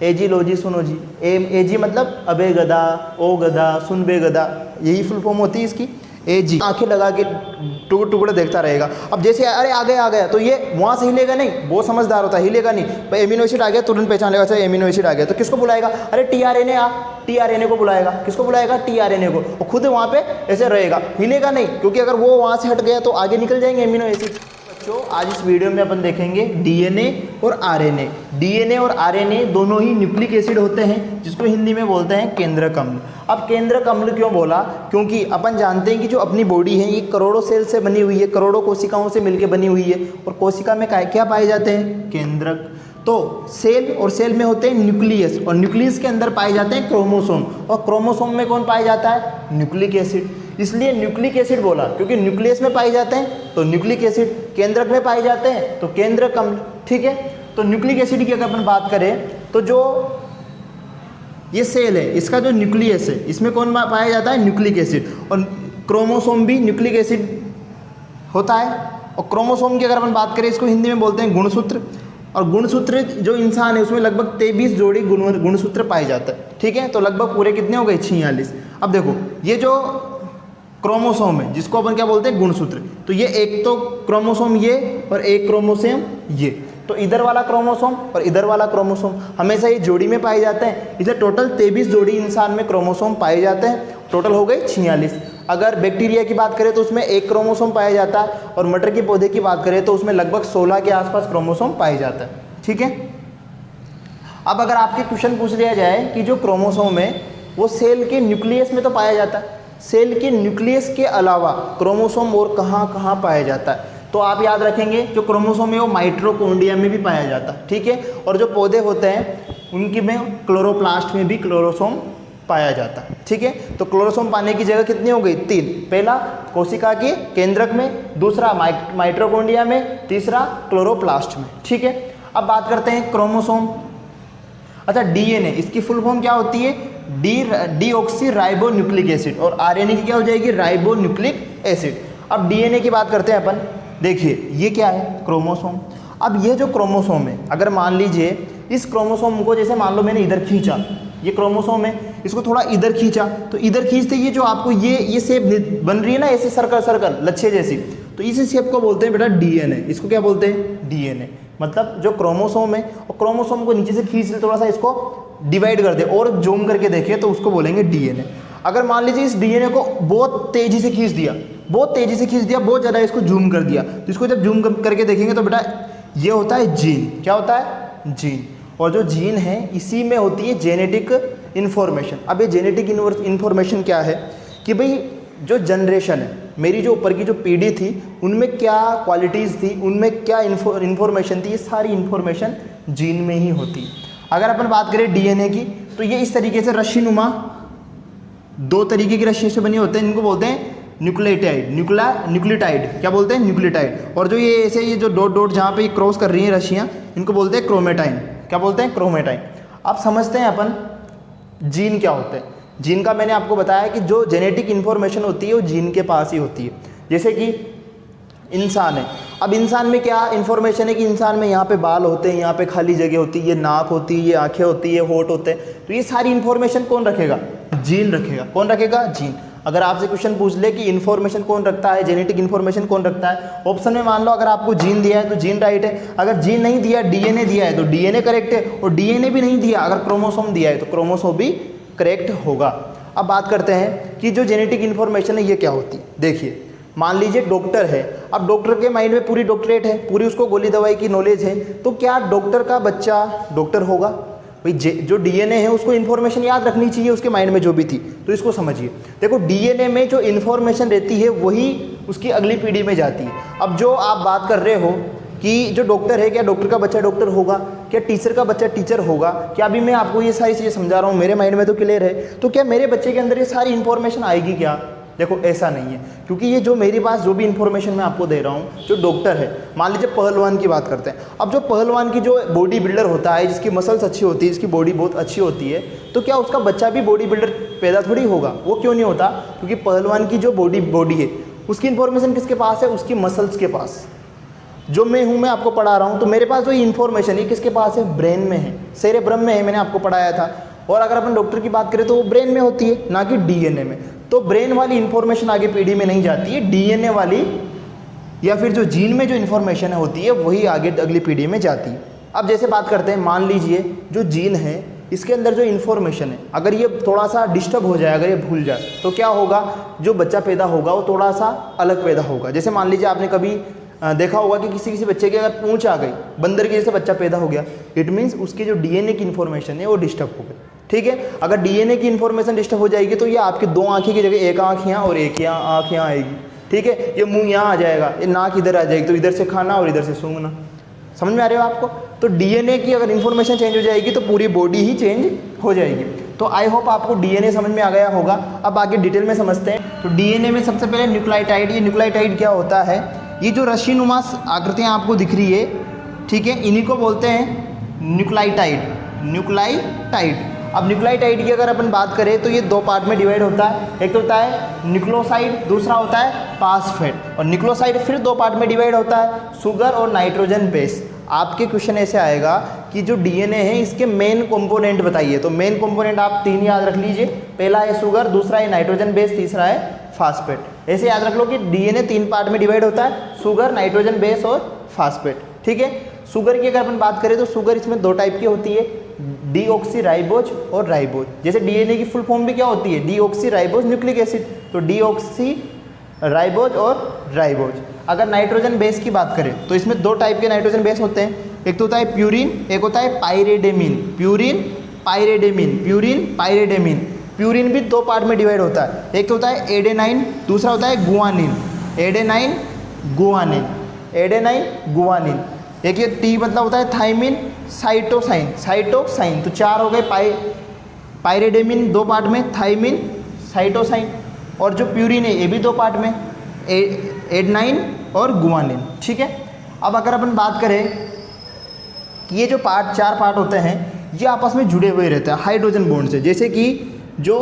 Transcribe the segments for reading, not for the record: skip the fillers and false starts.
एजी लो जी सुनो जी। एजी मतलब अबे गधा, ओ गधा, सुन बे गधा, यही फुल फॉर्म होती है इसकी। एजी आंखें लगा के टुकड़े टुकड़े देखता रहेगा। अब जैसे अरे आ गया तो ये वहाँ से हिलेगा नहीं, बहुत समझदार होता है, हिलेगा नहीं। भाई एमिनो एसिड आ गया तुरंत पहचान लेगा, अच्छा एमिनो एसिड आ गया, तो किसको बुलाएगा? अरे टीआरएनए आ, टीआरएनए को बुलाएगा। किसको बुलाएगा? टीआरएनए को। और खुद वहाँ पे ऐसे रहेगा, हिलेगा नहीं, क्योंकि अगर वो वहाँ से हट गया तो आगे निकल जाएंगे एमिनो एसिड। बच्चों आज इस वीडियो में अपन देखेंगे डीएनए और आरएनए। डीएनए और आरएनए दोनों ही न्यूक्लिक एसिड होते हैं, जिसको हिंदी में बोलते हैं केंद्रक अम्ल। अब केंद्रक अम्ल क्यों बोला? क्योंकि अपन जानते हैं कि जो अपनी बॉडी है ये करोड़ों सेल से बनी हुई है, करोड़ों कोशिकाओं से मिलकर बनी हुई है, और कोशिका में क्या पाए जाते हैं? केंद्रक। तो सेल, और सेल में होते हैं न्यूक्लियस, और न्यूक्लियस के अंदर पाए जाते हैं क्रोमोसोम, और क्रोमोसोम में कौन पाया जाता है? Nucleic acid. इसलिए न्यूक्लिक एसिड बोला, क्योंकि न्यूक्लियस में पाए जाते हैं तो न्यूक्लिक एसिड, केंद्रक में पाए जाते हैं तो केंद्रक अम्ल। ठीक है, तो न्यूक्लिक एसिड की अगर अपन बात करें तो जो ये सेल है इसका जो न्यूक्लियस है इसमें कौन पाया जाता है? Nucleic acid. और क्रोमोसोम भी न्यूक्लिक एसिड होता है। और क्रोमोसोम की अगर अपन बात करें, इसको हिंदी में बोलते हैं गुणसूत्र। और गुणसूत्र जो इंसान है उसमें लगभग 23 जोड़ी गुणसूत्र पाए जाते हैं। ठीक है, तो लगभग पूरे कितने हो गए? 46। अब देखो ये जो क्रोमोसोम है जिसको अपन क्या बोलते हैं? गुणसूत्र। तो ये एक तो क्रोमोसोम ये और एक क्रोमोसोम ये, तो इधर वाला क्रोमोसोम और इधर वाला क्रोमोसोम हमेशा ये जोड़ी में पाए जाते हैं। इसलिए टोटल 23 जोड़ी इंसान में क्रोमोसोम पाए जाते हैं। टोटल हो गए 46। अगर बैक्टीरिया की बात करें तो उसमें एक क्रोमोसोम पाया जाता है, और मटर के पौधे की बात करें तो उसमें लगभग 16 के आसपास क्रोमोसोम पाए जाता है। ठीक है, अब अगर आपके क्वेश्चन पूछ लिया जाए कि जो क्रोमोसोम है वो सेल के न्यूक्लियस में तो पाया जाता है, सेल के न्यूक्लियस के अलावा क्रोमोसोम और कहाँ कहाँ पाया जाता है? तो आप याद रखेंगे जो क्रोमोसोम है वो माइटोकॉन्ड्रिया में भी पाया जाता है। ठीक है, और जो पौधे होते हैं उनकी में क्लोरोप्लास्ट में भी क्लोरोसोम पाया जाता है। ठीक है, तो क्लोरोसोम पाने की जगह कितनी हो गई? 3। पहला कोशिका के केंद्रक में, दूसरा माइटोकॉन्ड्रिया में, तीसरा क्लोरोप्लास्ट में। ठीक है, अब बात करते हैं क्रोमोसोम। अच्छा, डीएनए इसकी फुल फॉर्म क्या होती है? Deoxy ribo nucleic acid. और आरएनए की क्या हो जाएगी? Ribo nucleic acid. अब डीएनए की बात करते हैं अपन। देखिए ये क्या है? क्रोमोसोम। अब ये जो क्रोमोसोम है, अगर मान लीजिए इस क्रोमोसोम को, जैसे मान लो मैंने इधर खींचा, ये क्रोमोसोम है, इसको थोड़ा इधर खींचा, तो इधर खींचते ये जो आपको ये शेप बन रही है ना, ऐसे सर्कल सर्कल लच्छे जैसी, तो इस शेप को बोलते हैं बेटा डीएनए। इसको क्या बोलते हैं? डीएनए। मतलब जो क्रोमोसोम है, और क्रोमोसोम को नीचे से खींच ले, थोड़ा सा इसको डिवाइड कर दे और जूम करके देखिए तो उसको बोलेंगे डीएनए। अगर मान लीजिए इस डीएनए को बहुत तेजी से खींच दिया, बहुत तेजी से खींच दिया, बहुत ज़्यादा इसको जूम कर दिया, तो इसको जब जूम करके देखेंगे तो बेटा ये होता है जीन। क्या होता है? जीन। और जो जीन है इसी में होती है जेनेटिक इन्फॉर्मेशन। अब ये जेनेटिक इन्फॉर्मेशन क्या है कि भाई जो जनरेशन है, मेरी जो ऊपर की जो पीढ़ी थी, उनमें क्या क्वालिटीज़ थी, उनमें क्या इन्फॉर्मेशन थी, ये सारी इन्फॉर्मेशन जीन में ही होती है। अगर अपन बात करें डीएनए की, तो ये इस तरीके से रस्सीनुमा 2 तरीके की रस्सी से बने होते हैं, इनको बोलते हैं न्यूक्लियोटाइड। न्यूक्लियोटाइड क्या बोलते हैं? न्यूक्लियोटाइड। और जो ये ऐसे ये जो डॉट डॉट जहाँ पे ये क्रॉस कर रही हैं रस्सियाँ, इनको बोलते हैं क्रोमेटाइन। क्या बोलते हैं? क्रोमेटाइन। अब समझते हैं अपन जीन क्या होते हैं। जीन का मैंने आपको बताया कि जो जेनेटिक इन्फॉर्मेशन होती है वो जीन के पास ही होती है। जैसे कि इंसान है, अब इंसान में क्या इन्फॉर्मेशन है कि इंसान में यहाँ पे बाल होते हैं, यहाँ पे खाली जगह होती है, ये नाक होती है, ये आंखें होती है, होठ होते हैं, तो ये सारी इन्फॉर्मेशन कौन रखेगा? जीन रखेगा। कौन रखेगा? जीन। अगर आपसे क्वेश्चन पूछ ले कि इन्फॉर्मेशन कौन रखता है, जेनेटिक इन्फॉर्मेशन कौन रखता है, ऑप्शन में मान लो अगर आपको जीन दिया है तो जीन राइट है, अगर जीन नहीं दिया, डीएनए दिया है तो डीएनए करेक्ट है, और डीएनए भी नहीं दिया, अगर क्रोमोसोम दिया है तो क्रोमोसोम भी करेक्ट होगा। अब बात करते हैं कि जो जेनेटिक इन्फॉर्मेशन है ये क्या होती है। देखिए मान लीजिए डॉक्टर है, अब डॉक्टर के माइंड में पूरी डॉक्टरेट है, पूरी उसको गोली दवाई की नॉलेज है, तो क्या डॉक्टर का बच्चा डॉक्टर होगा? भाई जो डीएनए है उसको इन्फॉर्मेशन याद रखनी चाहिए उसके माइंड में जो भी थी, तो इसको समझिए। देखो डीएनए में जो इन्फॉर्मेशन रहती है वही उसकी अगली पीढ़ी में जाती है। अब जो आप बात कर रहे हो कि जो डॉक्टर है, क्या डॉक्टर का बच्चा डॉक्टर होगा? क्या टीचर का बच्चा टीचर होगा? क्या अभी मैं आपको ये सारी चीज़ें समझा रहा हूँ, मेरे माइंड में तो क्लियर है, तो क्या मेरे बच्चे के अंदर ये सारी इन्फॉर्मेशन आएगी क्या? देखो ऐसा नहीं है, क्योंकि ये जो मेरे पास जो भी इन्फॉर्मेशन मैं आपको दे रहा हूँ, जो डॉक्टर है, मान लीजिए पहलवान की बात करते हैं। अब जो पहलवान की जो बॉडी बिल्डर होता है, जिसकी मसल्स अच्छी होती है, जिसकी बॉडी बहुत अच्छी होती है, तो क्या उसका बच्चा भी बॉडी बिल्डर पैदा थोड़ी होगा? वो क्यों नहीं होता? क्योंकि पहलवान की जो बॉडी है उसकी इन्फॉर्मेशन किसके पास है? उसकी मसल्स के पास। जो मैं हूँ, मैं आपको पढ़ा रहा हूँ, तो मेरे पास जो इन्फॉर्मेशन है किसके पास है, ब्रेन में है, सेरेब्रम में है, मैंने आपको पढ़ाया था। और अगर अपन डॉक्टर की बात करें तो वो ब्रेन में होती है, ना कि डीएनए में। तो ब्रेन वाली इन्फॉर्मेशन आगे पीढ़ी में नहीं जाती है, डीएनए वाली या फिर जो जीन में जो इन्फॉर्मेशन होती है वही आगे अगली पीढ़ी में जाती है। अब जैसे बात करते हैं, मान लीजिए जो जीन है इसके अंदर जो इन्फॉर्मेशन है, अगर ये थोड़ा सा डिस्टर्ब हो जाए, अगर ये भूल जाए, तो क्या होगा, जो बच्चा पैदा होगा वो थोड़ा सा अलग पैदा होगा। जैसे मान लीजिए आपने कभी देखा होगा कि किसी बच्चे की अगर पूंछ आ गई, बंदर के जैसे बच्चा पैदा हो गया, इट मीन्स उसकी जो डीएनए की इन्फॉर्मेशन है वो डिस्टर्ब हो गई। ठीक है, अगर डीएनए की इन्फॉर्मेशन डिस्टर्ब हो जाएगी तो ये आपकी 2 आँखें की जगह एक आँख यहाँ और एक आँख यहाँ आएगी। ठीक है, ये मुंह यहाँ आ जाएगा, ये नाक इधर आ जाएगी, तो इधर से खाना और इधर से सूंघना। समझ में आ रहे हो आपको? तो डीएनए की अगर इन्फॉर्मेशन चेंज हो जाएगी तो पूरी बॉडी ही चेंज हो जाएगी। तो आई होप आपको डीएनए समझ में आ गया होगा। अब आगे डिटेल में समझते हैं। तो डीएनए में सबसे पहले न्यूक्लियोटाइड। ये न्यूक्लियोटाइड क्या होता है, ये जो रस्सीनुमा आकृतियाँ आपको दिख रही है, ठीक है, इन्हीं को बोलते हैं न्यूक्लियोटाइड। न्यूक्लियोटाइड। अब न्यूक्लियोटाइड की अगर अपन बात करें तो ये 2 पार्ट में डिवाइड होता है। एक तो होता है न्यूक्लियोसाइड, दूसरा होता है फास्फेट। और न्यूक्लियोसाइड फिर 2 पार्ट में डिवाइड होता है, शुगर और नाइट्रोजन बेस। आपके क्वेश्चन ऐसे आएगा कि जो डीएनए है इसके मेन कंपोनेंट बताइए। तो मेन कंपोनेंट आप 3 याद रख लीजिए, पहला है शुगर, दूसरा है नाइट्रोजन बेस, तीसरा है फास्फेट। ऐसे याद रख लो कि डीएनए 3 पार्ट में डिवाइड होता है, शुगर, नाइट्रोजन बेस और फास्फेट। ठीक है, शुगर की अगर अपन बात करें तो शुगर इसमें 2 टाइप की होती है, डीऑक्सीराइबोज और राइबोज। जैसे डीएनए की फुल फॉर्म भी क्या होती है, डीऑक्सीराइबोज न्यूक्लिक एसिड। तो डीऑक्सीराइबोज और राइबोज। अगर नाइट्रोजन बेस की बात करें तो इसमें 2 टाइप के नाइट्रोजन बेस होते हैं, एक तो होता है प्यूरिन, एक होता है pyrimidine. Purine, pyrimidine, purine, pyrimidine. Purine भी 2 पार्ट में डिवाइड होता है, एक तो होता है एडेनाइन, दूसरा होता है guanine. Adenine, guanine, adenine, guanine. एक ये टी मतलब होता है थाइमिन, साइटोसाइन, साइटोसाइन। तो 4 हो गए। पाइरिडेमिन 2 पार्ट में, थाइमिन, साइटोसाइन। और जो प्यूरिन है ये भी 2 पार्ट में, एडेनाइन और गुआनिन। ठीक है, अब अगर अपन बात करें कि ये जो 4 पार्ट होते हैं ये आपस में जुड़े हुए रहते हैं हाइड्रोजन बॉन्ड से। जैसे कि जो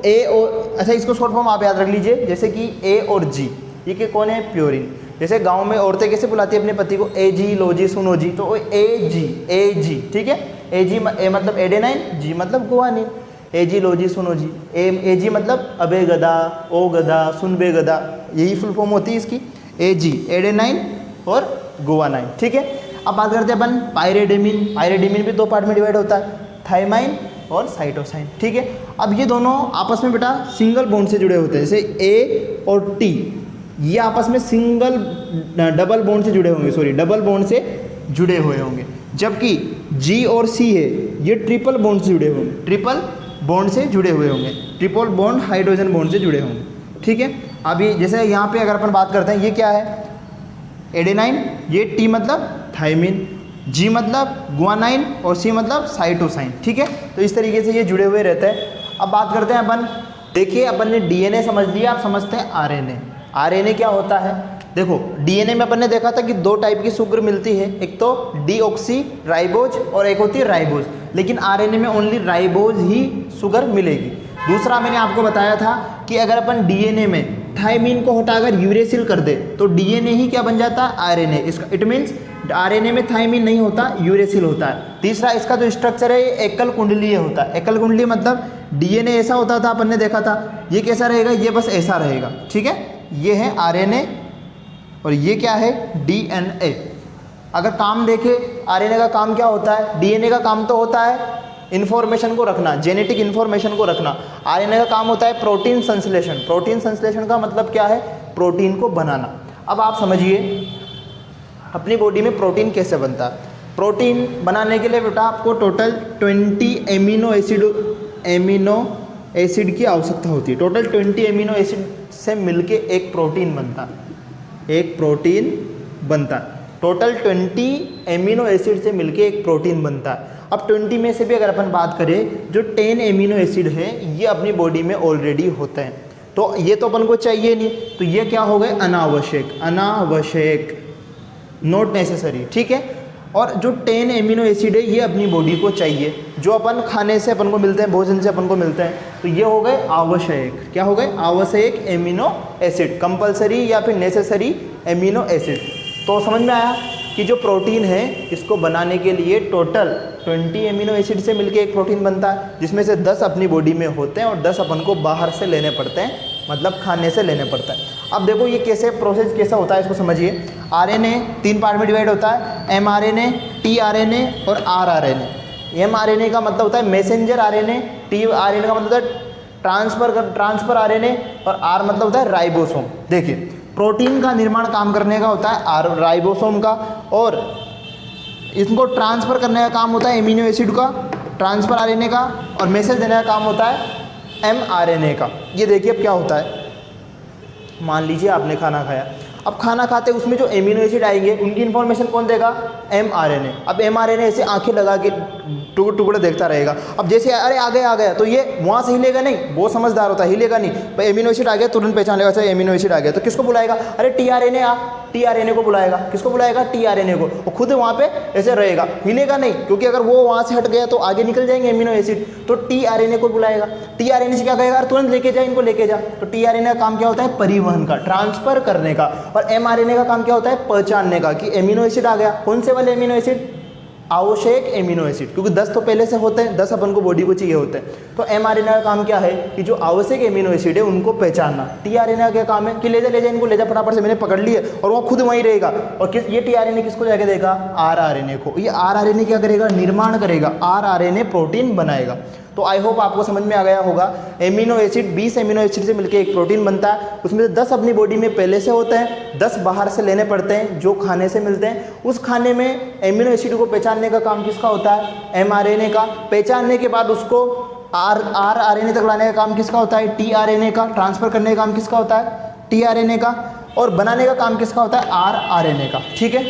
ए और, अच्छा इसको शॉर्ट फॉर्म आप याद रख लीजिए, जैसे कि ए और जी, ये कि कौन है, प्यूरिन। जैसे गांव में औरतें कैसे बुलाती है अपने पति को, ए जी, लो जी, सुनो जी, तो ए जी, ए जी। ठीक है, ए जी, ए मतलब एडेनाइन, जी मतलब गुआनिन। ए जी, लो जी, सुनो जी। ए जी मतलब अबे गदा, ओ गदा, सुन बे गदा, यही फुल फॉर्म होती है इसकी, ए जी, एडेनाइन और गुआनाइन। ठीक है, अब बात करते हैं अपन पाइरिडेमिन। पाइरिडेमिन भी 2 पार्ट में डिवाइड होता है, थाइमाइन और साइटोसाइन। ठीक है, अब ये दोनों आपस में बेटा सिंगल बॉन्ड से जुड़े होते हैं। जैसे ए और टी ये आपस में डबल बॉन्ड से जुड़े होंगे, डबल बॉन्ड से जुड़े हुए होंगे। जबकि जी और सी है ये ट्रिपल बॉन्ड से जुड़े होंगे, ट्रिपल बॉन्ड से जुड़े हुए होंगे, ट्रिपल बॉन्ड हाइड्रोजन बॉन्ड से जुड़े होंगे। ठीक है, अभी जैसे यहाँ पे अगर अपन बात करते हैं, ये क्या है, एडेनाइन, ये टी मतलब थाइमिन, जी मतलब गुआनाइन और सी मतलब साइटोसाइन। ठीक है, तो इस तरीके से ये जुड़े हुए रहते हैं। अब बात करते हैं अपन, देखिए अपन ने डीएनए समझ लिया, आप समझते हैं आरएनए। आरएनए क्या होता है, देखो डीएनए में अपन ने देखा था कि 2 टाइप की शुगर मिलती है, एक तो डीऑक्सीराइबोज और एक होती है राइबोज। लेकिन आरएनए में ओनली राइबोज ही शुगर मिलेगी। दूसरा मैंने आपको बताया था कि अगर अपन डीएनए में थाइमिन को हटाकर यूरेसिल कर दे तो डीएनए ही क्या बन जाता है, आरएनए। इसका इट मीन्स आरएनए में थाइमिन नहीं होता, यूरेसिल होता है। तीसरा इसका जो स्ट्रक्चर है ये एकल कुंडलीय होता है। एकल कुंडलीय मतलब डीएनए ऐसा होता था, अपन ने देखा था, ये कैसा रहेगा, ये बस ऐसा रहेगा। ठीक है, ये है आरएनए और ये क्या है, डीएनए। अगर काम देखें आरएनए का काम क्या होता है, डीएनए का काम तो होता है इन्फॉर्मेशन को रखना, जेनेटिक इन्फॉर्मेशन को रखना। आरएनए का काम होता है प्रोटीन संश्लेषण। प्रोटीन संश्लेषण का मतलब क्या है, प्रोटीन को बनाना। अब आप समझिए अपनी बॉडी में प्रोटीन कैसे बनता है। प्रोटीन बनाने के लिए बेटा आपको टोटल 20 एमिनो एसिड की आवश्यकता होती है। टोटल 20 एमिनो एसिड से मिलके एक प्रोटीन बनता है, एक प्रोटीन बनता है। टोटल 20 एमिनो एसिड से मिलके एक प्रोटीन बनता है। अब 20 में से भी अगर अपन बात करें, जो 10 एमिनो एसिड है ये अपनी बॉडी में ऑलरेडी होते हैं, तो ये तो अपन को चाहिए नहीं, तो ये क्या हो गए, अनावश्यक, अनावश्यक, नॉट नेसेसरी। ठीक है, और जो 10 एमिनो एसिड है ये अपनी बॉडी को चाहिए, जो अपन खाने से अपन को मिलते हैं, भोजन से अपन को मिलते हैं, तो ये हो गए आवश्यक। क्या हो गए, आवश्यक एमिनो एसिड, कंपलसरी या फिर नेसेसरी एमिनो एसिड। तो समझ में आया। कि जो प्रोटीन है इसको बनाने के लिए टोटल 20 एमिनो एसिड से मिलके एक प्रोटीन बनता है, जिसमें से 10 अपनी बॉडी में होते हैं और 10 अपन को बाहर से लेने पड़ते हैं, मतलब खाने से लेने पड़ता है। अब देखो ये कैसे प्रोसेस कैसा होता है इसको समझिए। आरएनए 3 पार्ट में डिवाइड होता है, एमआरएनए, टीआरएनए और आरआरएनए। एमआरएनए का मतलब होता है मैसेंजर आरएनए, टीआरएनए का मतलब होता है ट्रांसफर आरएनए और आर मतलब होता है राइबोसोम। देखिए प्रोटीन का निर्माण काम करने का होता है राइबोसोम का, और इनको ट्रांसफ़र करने का काम होता है एमिनो एसिड का, ट्रांसफर आरएनए का, और मैसेज देने का काम होता है एमआरएनए का। ये देखिए अब क्या होता है, मान लीजिए आपने खाना खाया, अब खाना खाते उसमें जो एमिनो एसिड आएंगे उनकी इन्फॉर्मेशन कौन देगा, एमआरएनए। अब एमआरएनए ऐसे आंखें लगा के टुकड़े देखता रहेगा। अब जैसे अरे आ गया तो ये वहाँ से हिलेगा नहीं, बहुत समझदार होता है, हिलेगा नहीं। भाई एमिनो एसिड आ गया तुरंत पहचान लेगा, अच्छा एमिनो एसिड आ गया, तो किसको बुलाएगा, अरे टीआरएनए टीआरएनए को बुलाएगा। किसको बुलाएगा, टीआरएनए को। वो खुद वहाँ पे ऐसे रहेगा, हिलेगा नहीं, क्योंकि अगर वो वहाँ से हट गया तो आगे निकल जाएंगे एमिनो एसिड, तो टीआरएनए को बुलाएगा। टीआरएनए से क्या कहेगा, तुरंत लेके जा, इनको लेके जा। तो टीआरएनए का काम क्या होता है, परिवहन का, ट्रांसफर करने का, और एमआरएनए का काम क्या होता है, पहचानने का कि एमिनो एसिड आ गया। कौन से वाले एमिनो एसिड, आवश्यक एमिनो एसिड, क्योंकि 10 तो पहले से होते हैं, 10 अपन को बॉडी को चाहिए होते हैं। तो एमआरएनए का काम क्या है कि जो आवश्यक एमिनो एसिड है उनको पहचानना। टीआरएनए का क्या काम है कि ले जा इनको ले जा फटाफट से, मैंने पकड़ लिए, और वो खुद वहीं रहेगा। और ये टीआरएनए किसको जाके देगा, आरआरएनए को। ये आरआरएनए क्या करेगा, निर्माण करेगा, आरआरएनए प्रोटीन बनाएगा। तो आई होप आपको समझ में आ गया होगा। एमिनो एसिड 20 एमिनो एसिड से मिलकर एक प्रोटीन बनता है, उसमें से 10 अपनी बॉडी में पहले से होते हैं, 10 बाहर से लेने पड़ते हैं जो खाने से मिलते हैं। उस खाने में एमिनो एसिड को पहचानने का काम किसका होता है, एमआरएनए का। पहचानने के बाद उसको आरआरएनए तक लाने का काम किसका होता है, टीआरएनए का। ट्रांसफर करने का काम किसका होता है, टीआरएनए का। और बनाने का काम किसका होता है, आरआरएनए का। ठीक है,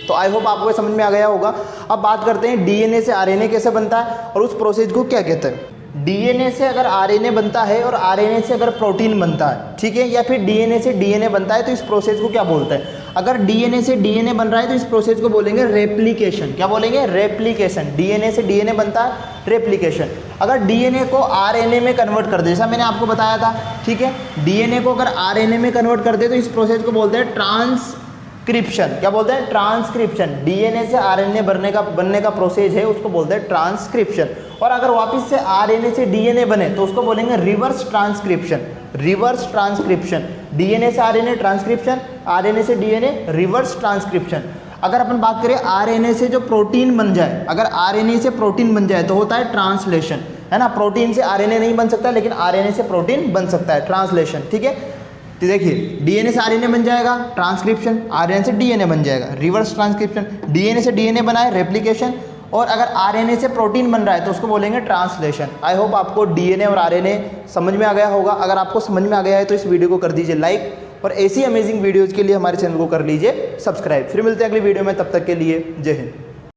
तो आई होप आपको समझ में आ गया होगा। अब बात करते हैं डीएनए से आरएनए कैसे बनता है और उस प्रोसेस को क्या कहते हैं। डीएनए से अगर आरएनए बनता है और आरएनए से अगर प्रोटीन बनता है, ठीक है, या फिर डीएनए से डीएनए बनता है, तो इस प्रोसेस को क्या बोलते हैं। अगर डीएनए से डीएनए बन रहा है तो इस प्रोसेस को बोलेंगे रेप्लिकेशन। क्या बोलेंगे, रेप्लिकेशन। डीएनए से डीएनए बनता है, रेप्लिकेशन। अगर डीएनए को आरएनए में कन्वर्ट कर दे, जैसा मैंने आपको बताया था, ठीक है, डीएनए को अगर आरएनए में कन्वर्ट कर दे तो इस प्रोसेस को बोलते हैं ट्रांसक्रिप्शन। क्या बोलते हैं, ट्रांसक्रिप्शन। डीएनए से आरएनए बनने का प्रोसेस है, उसको बोलते हैं ट्रांसक्रिप्शन। और अगर वापस से आरएनए से डीएनए बने तो उसको बोलेंगे reverse transcription. Reverse transcription, DNA से आरएनए ट्रांसक्रिप्शन, आरएनए से डीएनए रिवर्स ट्रांसक्रिप्शन। अगर अपन बात करें आरएनए से जो प्रोटीन बन जाए, अगर आरएनए से प्रोटीन बन जाए तो होता है ट्रांसलेशन, है ना। प्रोटीन से आरएनए नहीं बन सकता, लेकिन आरएनए से प्रोटीन बन सकता है, ट्रांसलेशन। ठीक है, तो देखिए डीएनए से आरएनए बन जाएगा, ट्रांसक्रिप्शन। आरएनए से डीएनए बन जाएगा, रिवर्स ट्रांसक्रिप्शन। डीएनए से डीएनए बना है, रेप्लिकेशन। और अगर आरएनए से प्रोटीन बन रहा है तो उसको बोलेंगे ट्रांसलेशन। आई होप आपको डीएनए और आरएनए समझ में आ गया होगा। अगर आपको समझ में आ गया है तो इस वीडियो को कर दीजिए लाइक, और ऐसी अमेजिंग वीडियोज़ के लिए हमारे चैनल को कर लीजिए सब्सक्राइब। फिर मिलते हैं अगली वीडियो में, तब तक के लिए जय हिंद।